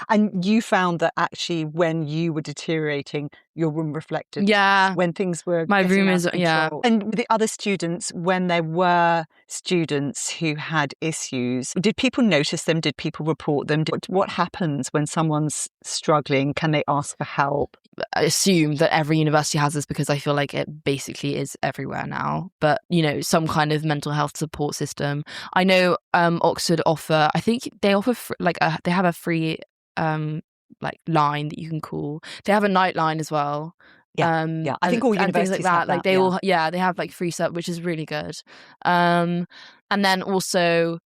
you found that actually when you were deteriorating, your room reflected when things were my room is And the other students, when there were students who had issues, did people notice them? Did people report them? What happens when someone's struggling? Can they ask for help? I assume that every university has this because I feel like it basically is everywhere now. But, some kind of mental health support system. I know Oxford offer, I think they offer they have a free line that you can call. They have a nightline as well. I think all universities have that. They have like free stuff, which is really good. And then also,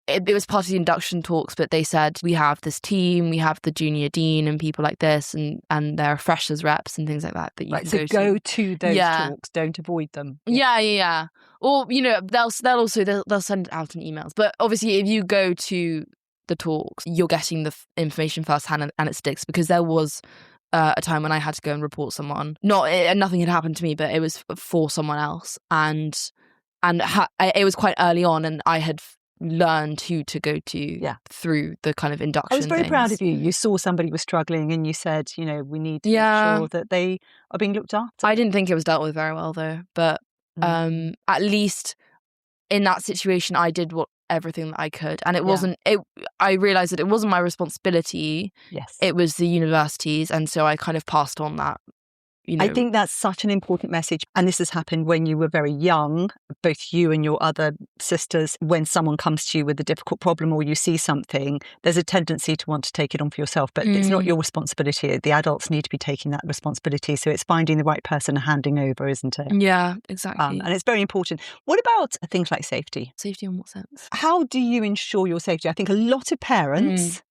it was part of the induction talks, but they said we have this team, we have the junior dean and people like this, and there are freshers reps and things like that you can go to those talks, don't avoid them. Yeah. Or they'll send it out in emails, but obviously if you go to the talks, you're getting the information firsthand and it sticks, because there was a time when I had to go and report someone. Nothing had happened to me, but it was for someone else, and it was quite early on, and I had learned who to go to through the kind of induction. I was very proud of you. You saw somebody was struggling and you said, we need to make sure that they are being looked after. I didn't think it was dealt with very well though, but at least in that situation I did everything that I could, and it wasn't I realized that it wasn't my responsibility. Yes, it was the university's, and so I kind of passed on that. I think that's such an important message. And this has happened when you were very young, both you and your other sisters. When someone comes to you with a difficult problem or you see something, there's a tendency to want to take it on for yourself, but it's not your responsibility. The adults need to be taking that responsibility. So it's finding the right person and handing over, isn't it? Yeah, exactly. And it's very important. What about things like safety? Safety in what sense? How do you ensure your safety? I think a lot of parents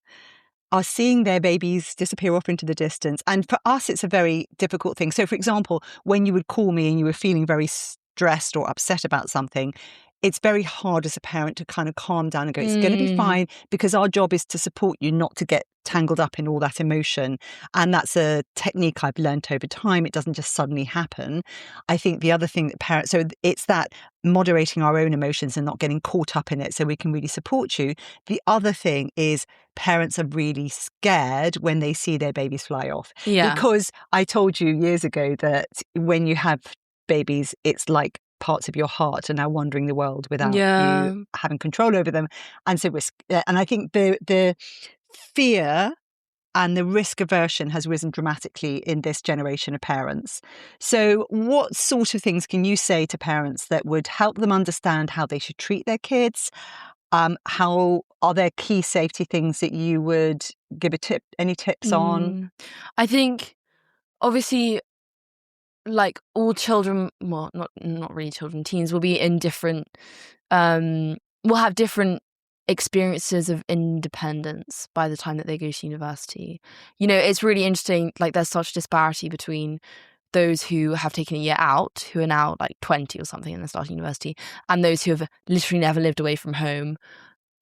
are seeing their babies disappear off into the distance. And for us, it's a very difficult thing. So, for example, when you would call me and you were feeling very stressed or upset about something, it's very hard as a parent to kind of calm down and go, it's going to be fine, because our job is to support you, not to get tangled up in all that emotion. And that's a technique I've learned over time. It doesn't just suddenly happen. I think the other thing that parents, so it's that moderating our own emotions and not getting caught up in it so we can really support you. The other thing is parents are really scared when they see their babies fly off. Yeah. Because I told you years ago that when you have babies, it's like parts of your heart are now wandering the world without you having control over them. And so and I think the fear and the risk aversion has risen dramatically in this generation of parents. So what sort of things can you say to parents that would help them understand how they should treat their kids? How are there key safety things that you would give any tips on? I think obviously, like all children, well, not really children, teens will be in different, will have different experiences of independence by the time that they go to university. It's really interesting, like there's such disparity between those who have taken a year out, who are now like 20 or something and they're starting university, and those who have literally never lived away from home,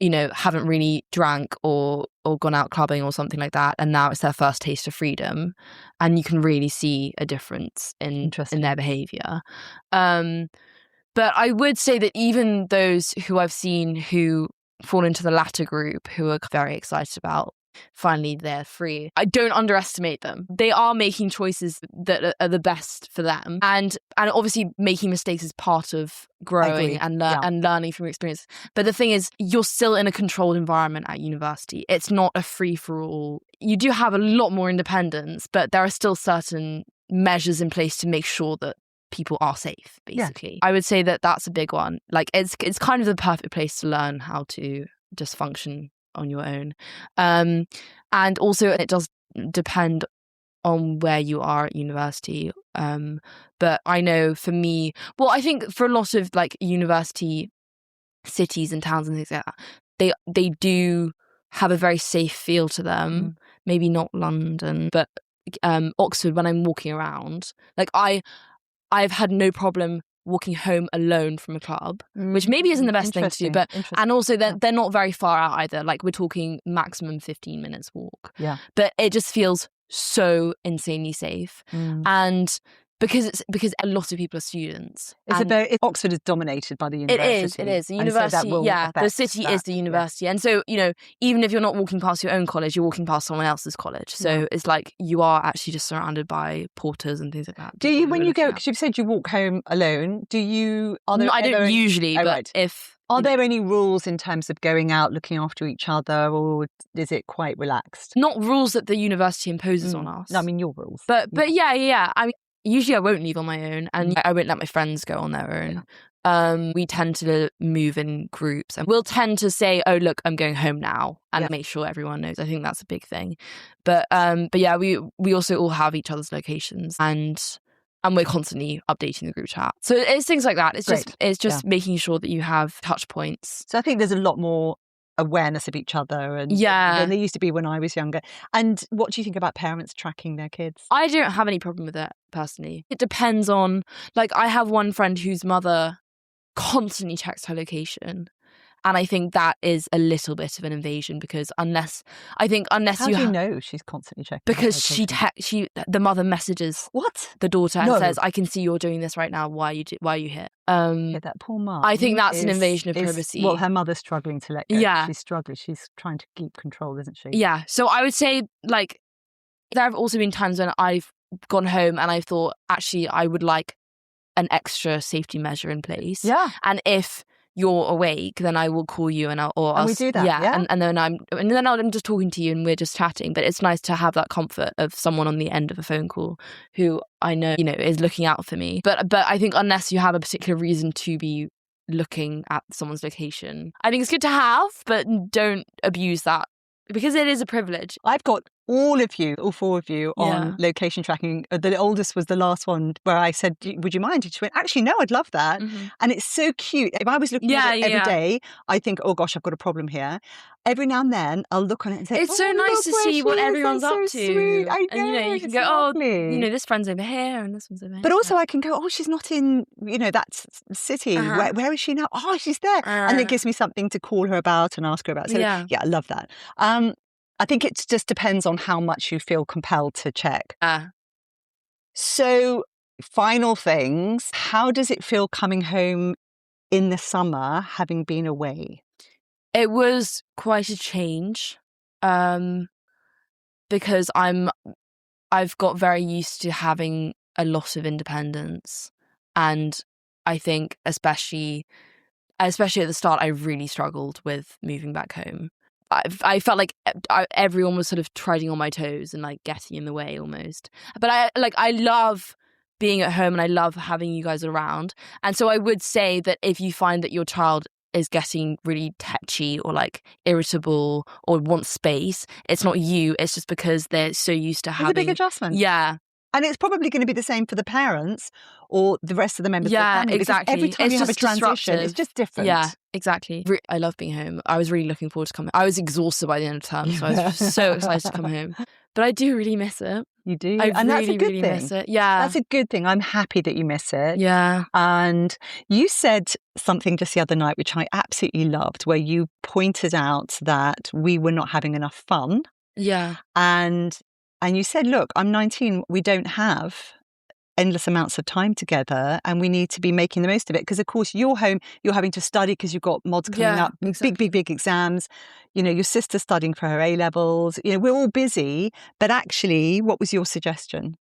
haven't really drank or gone out clubbing or something like that, and now it's their first taste of freedom, and you can really see a difference in their behaviour. But I would say that even those who I've seen who fall into the latter group, who are very excited about finally they're free. I don't underestimate them. They are making choices that are the best for them. And obviously making mistakes is part of growing and learning from experience. But the thing is, you're still in a controlled environment at university. It's not a free-for-all. You do have a lot more independence, but there are still certain measures in place to make sure that people are safe, basically. I would say that that's a big one. Like, it's kind of the perfect place to learn how to just function on your own. And also it does depend on where you are at university. But I know for me, well, I think for a lot of like university cities and towns and things like that, they do have a very safe feel to them. Maybe not London, but Oxford, when I'm walking around, like I've had no problem walking home alone from a club, which maybe isn't the best thing to do, but and also they're not very far out either. Like, we're talking maximum 15 minutes walk. Yeah. But it just feels so insanely safe. And because a lot of people are students. Oxford is dominated by the university. It is. The university, the city is the university. And so, you know, even if you're not walking past your own college, you're walking past someone else's college. So it's like you are actually just surrounded by porters and things like that. Do you, when you go, because you've said you walk home alone, I don't usually, but if... Are there any rules in terms of going out, looking after each other, or is it quite relaxed? Not rules that the university imposes on us. No, I mean your rules. But yeah. I mean, usually I won't leave on my own, and I won't let my friends go on their own. Yeah. We tend to move in groups, and we'll tend to say, "Oh, look, I'm going home now," and make sure everyone knows. I think that's a big thing. But yeah, we also all have each other's locations, and we're constantly updating the group chat. So it's things like that. It's just making sure that you have touch points. So I think there's a lot more awareness of each other than there used to be when I was younger. And what do you think about parents tracking their kids? I don't have any problem with it, personally. It depends on, like, I have one friend whose mother constantly checks her location. And I think that is a little bit of an invasion, because unless How do you know she's constantly checking? Because the mother messages the daughter and says, "I can see you're doing this right now. Why are you here?" That poor mum. I think that's an invasion of privacy. Well, her mother's struggling to let go. Yeah, she's struggling. She's trying to keep control, isn't she? Yeah. So I would say, like, there have also been times when I've gone home and I've thought, actually, I would like an extra safety measure in place. Yeah. And if you're awake, then I will call you and we do that. Yeah. And then I'm just talking to you and we're just chatting. But it's nice to have that comfort of someone on the end of a phone call who I know, you know, is looking out for me. But I think unless you have a particular reason to be looking at someone's location, I think it's good to have, but don't abuse that, because it is a privilege. I've got all four of you on location tracking. The oldest was the last one where I said, "Would you mind?" And she went, "Actually, no, I'd love that." Mm-hmm. And it's so cute. If I was looking at it every day, I think, "Oh gosh, I've got a problem here." Every now and then, I'll look on it and say, "It's so nice to see what everyone's up to." Sweet. I know, and you know, you can go, lovely. "Oh, you know, this friend's over here and this one's over here." But also, I can go, "Oh, she's not in, you know, that city. Where is she now? Oh, she's there." And it gives me something to call her about and ask her about. So yeah, I love that. I think it just depends on how much you feel compelled to check. So, final things. How does it feel coming home in the summer, having been away? It was quite a change, because I've got very used to having a lot of independence, and I think especially at the start, I really struggled with moving back home. I felt like everyone was sort of treading on my toes and like getting in the way almost. But I love being at home and I love having you guys around. And so I would say that if you find that your child is getting really tetchy or like irritable or wants space, it's not you. It's just because they're so used to having... It's a big adjustment. Yeah. And it's probably going to be the same for the parents or the rest of the members of the family. Exactly. Every time you have a transition, it's just different. Yeah, exactly. I love being home. I was really looking forward to coming. I was exhausted by the end of term, so I was so excited to come home. But I do really miss it. You do? And that's a good thing. Miss it. Yeah. That's a good thing. I'm happy that you miss it. Yeah. And you said something just the other night, which I absolutely loved, where you pointed out that we were not having enough fun. Yeah. And you said, look, I'm 19. We don't have endless amounts of time together, and we need to be making the most of it. Because, of course, you're home, you're having to study because you've got mods coming up, exactly. big exams. You know, your sister's studying for her A-levels. You know, we're all busy. But actually, what was your suggestion?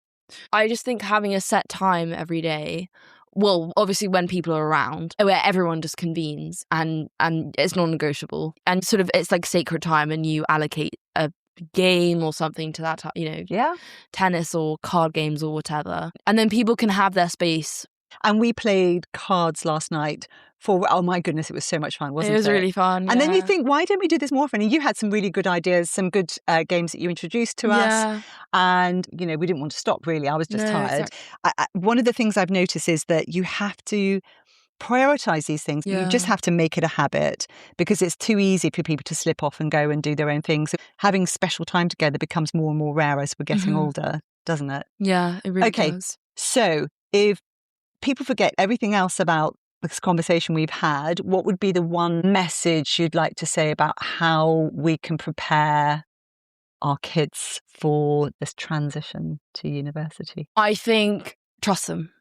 I just think having a set time every day, well, obviously when people are around, where everyone just convenes and it's non-negotiable, and sort of it's like sacred time, and you allocate a game or something to that time, you know, tennis or card games or whatever, and then people can have their space. And we played cards last night oh my goodness, it was so much fun, wasn't it? It was really fun. And then you think, why don't we do this more often? And you had some really good ideas, some good games that you introduced to us. And, you know, we didn't want to stop really. I was just tired. Exactly. One of the things I've noticed is that you have to prioritize these things. You just have to make it a habit, because it's too easy for people to slip off and go and do their own things. Having special time together becomes more and more rare as we're getting older, doesn't it? Yeah, it really does. So if people forget everything else about this conversation we've had, what would be the one message you'd like to say about how we can prepare our kids for this transition to university? I think trust them.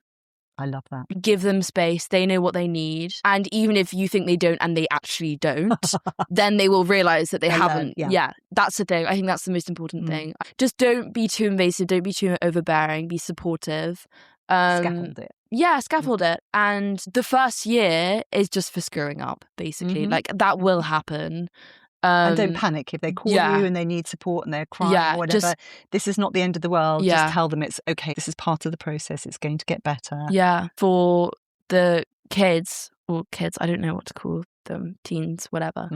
I love that. Give them space. They know what they need. And even if you think they don't and they actually don't, then they will realize that they haven't. Yeah, that's the thing. I think that's the most important thing. Just don't be too invasive. Don't be too overbearing. Be supportive. Scaffold it. Yeah, scaffold it. And the first year is just for screwing up, basically. Like, that will happen. And don't panic if they call you and they need support and they're crying or whatever. This is not the end of the world. Just tell them it's okay. This is part of the process. It's going to get better. Yeah. For the kids, I don't know what to call them, teens, whatever.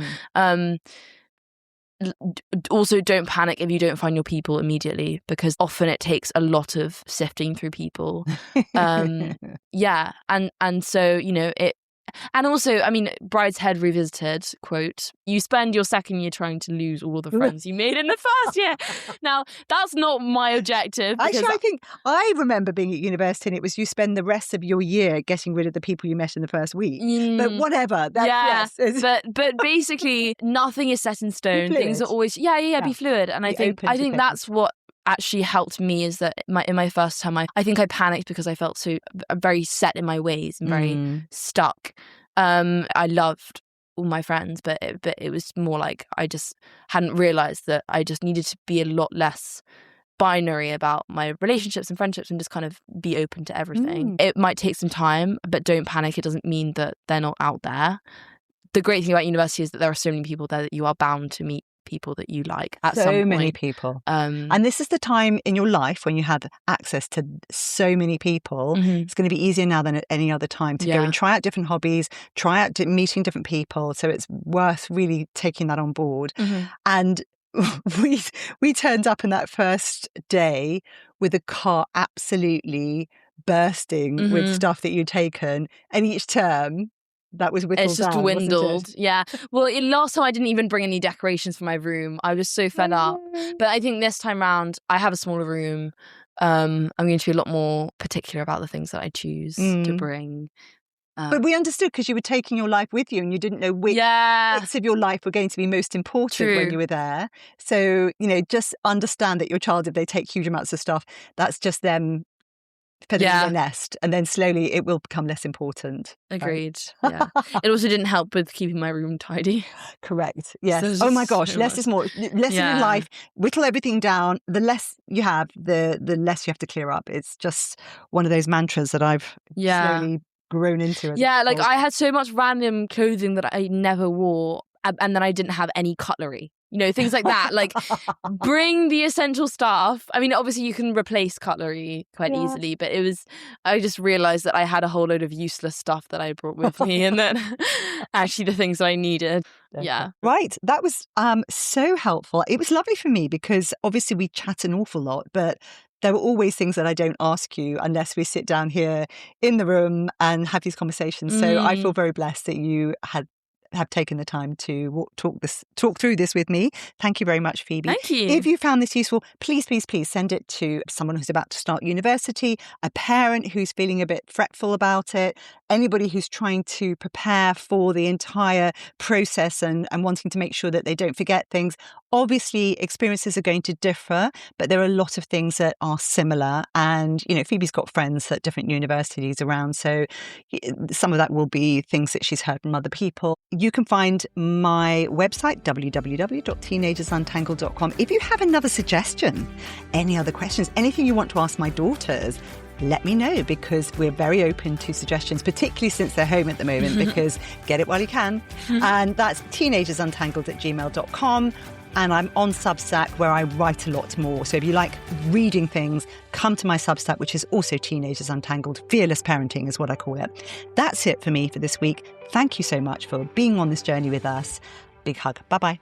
Also, don't panic if you don't find your people immediately, because often it takes a lot of sifting through people. And so, you know, and also, I mean, Brideshead Revisited, quote, "You spend your second year trying to lose all the friends you made in the first year." Now, that's not my objective. Actually, I think I remember being at university and it was you spend the rest of your year getting rid of the people you met in the first week. But whatever. But basically, nothing is set in stone. Things are always, be fluid. And I think that's what actually helped me, is that in my first time, I think I panicked because I felt so very set in my ways and very stuck. I loved all my friends, but it was more like I just hadn't realized that I just needed to be a lot less binary about my relationships and friendships and just kind of be open to everything. It might take some time, but don't panic. It doesn't mean that they're not out there. The great thing about university is that there are so many people there that you are bound to meet people that you like at some point. So many people. And this is the time in your life when you have access to so many people. It's going to be easier now than at any other time to go and try out different hobbies, try out meeting different people. So it's worth really taking that on board. And we turned up on that first day with a car absolutely bursting with stuff that you'd taken. And each term, that was whittled down. It's just dwindled. Yeah. Well, last time I didn't even bring any decorations for my room. I was so fed up. But I think this time round, I have a smaller room. I'm going to be a lot more particular about the things that I choose to bring. But we understood because you were taking your life with you and you didn't know which bits of your life were going to be most important when you were there. So, you know, just understand that your child, if they take huge amounts of stuff, that's just them feathering their nest, and then slowly it will become less important. Agreed. Yeah. It also didn't help with keeping my room tidy. Correct. Yes. So oh my gosh, less is more. Less in your life. Whittle everything down. The less you have, the less you have to clear up. It's just one of those mantras that I've slowly grown into. Like I had so much random clothing that I never wore, and then I didn't have any cutlery. You know, things like that. Like, bring the essential stuff. I mean, obviously you can replace cutlery quite easily, but I just realised that I had a whole load of useless stuff that I brought with me, and then actually the things that I needed. Yeah. Right. That was so helpful. It was lovely for me because obviously we chat an awful lot, but there were always things that I don't ask you unless we sit down here in the room and have these conversations. So I feel very blessed that you have taken the time to talk through this with me. Thank you very much, Phoebe. Thank you. If you found this useful, please send it to someone who's about to start university, a parent who's feeling a bit fretful about it, anybody who's trying to prepare for the entire process and wanting to make sure that they don't forget things. Obviously, experiences are going to differ, but there are a lot of things that are similar. And, Phoebe's got friends at different universities around. So some of that will be things that she's heard from other people. You can find my website, www.teenagersuntangled.com. If you have another suggestion, any other questions, anything you want to ask my daughters, let me know, because we're very open to suggestions, particularly since they're home at the moment, because get it while you can. And that's teenagersuntangled@gmail.com. And I'm on Substack, where I write a lot more. So if you like reading things, come to my Substack, which is also Teenagers Untangled. Fearless Parenting is what I call it. That's it for me for this week. Thank you so much for being on this journey with us. Big hug. Bye-bye.